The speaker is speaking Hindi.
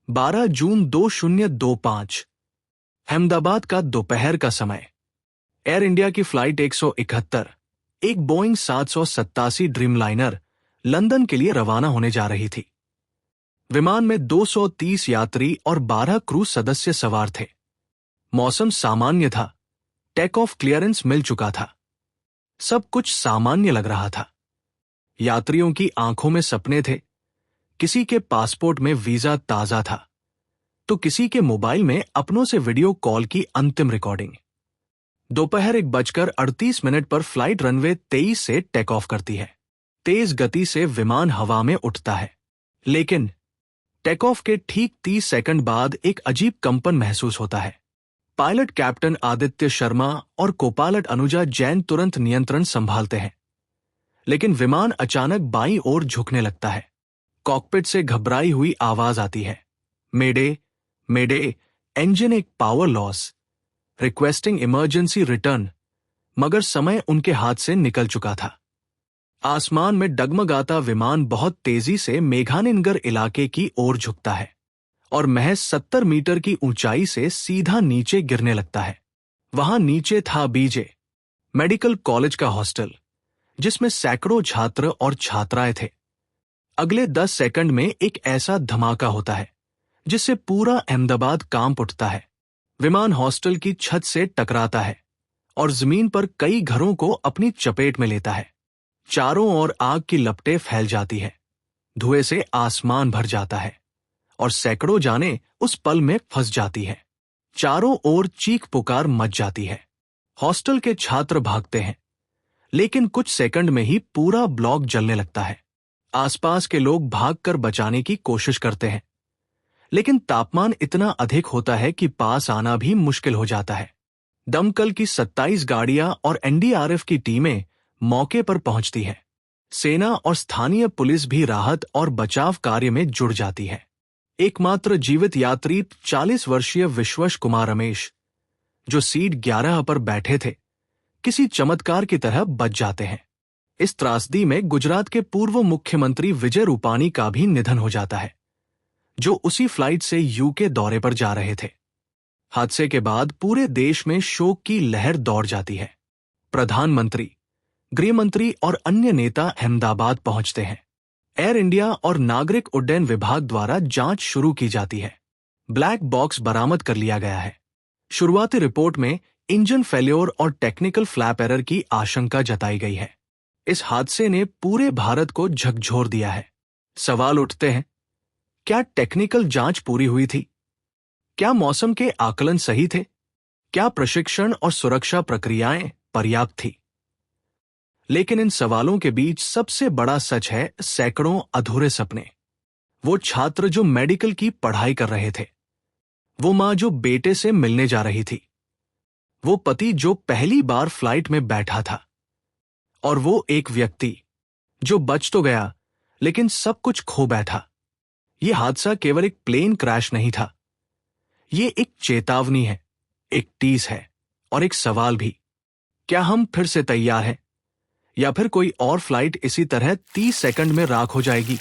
12 जून 2025 अहमदाबाद का दोपहर का समय। एयर इंडिया की फ्लाइट 171 एक बोइंग 787 ड्रीमलाइनर लंदन के लिए रवाना होने जा रही थी। विमान में 230 यात्री और 12 क्रू सदस्य सवार थे। मौसम सामान्य था। टेक ऑफ क्लियरेंस मिल चुका था। सब कुछ सामान्य लग रहा था। यात्रियों की आंखों में सपने थे। किसी के पासपोर्ट में वीजा ताजा था तो किसी के मोबाइल में अपनों से वीडियो कॉल की अंतिम रिकॉर्डिंग। दोपहर 1:38 पर फ्लाइट रनवे 23 से टेक ऑफ करती है। तेज गति से विमान हवा में उठता है, लेकिन टेक ऑफ के ठीक 30 सेकंड बाद एक अजीब कंपन महसूस होता है। पायलट कैप्टन आदित्य शर्मा और कोपायलट अनुजा जैन तुरंत नियंत्रण संभालते हैं, लेकिन विमान अचानक बाईं ओर झुकने लगता है। कॉकपिट से घबराई हुई आवाज आती है, मेडे मेडे, इंजन एक power loss, requesting emergency return. मगर समय उनके हाथ से निकल चुका था। आसमान में डगमगाता विमान बहुत तेजी से मेघालयनगर इलाके की ओर झुकता है और महज 70 मीटर की ऊंचाई से सीधा नीचे गिरने लगता है। वहां नीचे था बीजे मेडिकल कॉलेज का हॉस्टल, जिसमें सैकड़ों छात्र और छात्राएं थे। अगले 10 सेकंड में एक ऐसा धमाका होता है जिससे पूरा अहमदाबाद कांप उठता है। विमान हॉस्टल की छत से टकराता है और जमीन पर कई घरों को अपनी चपेट में लेता है। चारों ओर आग की लपटें फैल जाती है। धुएं से आसमान भर जाता है और सैकड़ों जानें उस पल में फंस जाती है। चारों ओर चीख पुकार मच जाती है। हॉस्टल के छात्र भागते हैं, लेकिन कुछ सेकंड में ही पूरा ब्लॉक जलने लगता है। आसपास के लोग भागकर बचाने की कोशिश करते हैं, लेकिन तापमान इतना अधिक होता है कि पास आना भी मुश्किल हो जाता है। दमकल की 27 गाड़ियां और एनडीआरएफ की टीमें मौके पर पहुंचती हैं। सेना और स्थानीय पुलिस भी राहत और बचाव कार्य में जुड़ जाती है। एकमात्र जीवित यात्री 40 वर्षीय विश्वश कुमार रमेश, जो सीट 11 पर बैठे थे, किसी चमत्कार की तरह बच जाते हैं। इस त्रासदी में गुजरात के पूर्व मुख्यमंत्री विजय रूपानी का भी निधन हो जाता है, जो उसी फ्लाइट से यूके दौरे पर जा रहे थे। हादसे के बाद पूरे देश में शोक की लहर दौड़ जाती है। प्रधानमंत्री, गृहमंत्री और अन्य नेता अहमदाबाद पहुंचते हैं। एयर इंडिया और नागरिक उड्डयन विभाग द्वारा जांच शुरू की जाती है। ब्लैक बॉक्स बरामद कर लिया गया है। शुरुआती रिपोर्ट में इंजन फेल्योर और टेक्निकल फ्लैप एरर की आशंका जताई गई है। इस हादसे ने पूरे भारत को झकझोर दिया है। सवाल उठते हैं, क्या टेक्निकल जांच पूरी हुई थी? क्या मौसम के आकलन सही थे? क्या प्रशिक्षण और सुरक्षा प्रक्रियाएं पर्याप्त थी? लेकिन इन सवालों के बीच सबसे बड़ा सच है सैकड़ों अधूरे सपने। वो छात्र जो मेडिकल की पढ़ाई कर रहे थे, वो मां जो बेटे से मिलने जा रही थी, वो पति जो पहली बार फ्लाइट में बैठा था, और वो एक व्यक्ति जो बच तो गया लेकिन सब कुछ खो बैठा। ये हादसा केवल एक प्लेन क्रैश नहीं था, ये एक चेतावनी है, एक टीस है और एक सवाल भी। क्या हम फिर से तैयार हैं, या फिर कोई और फ्लाइट इसी तरह 30 सेकंड में राख हो जाएगी?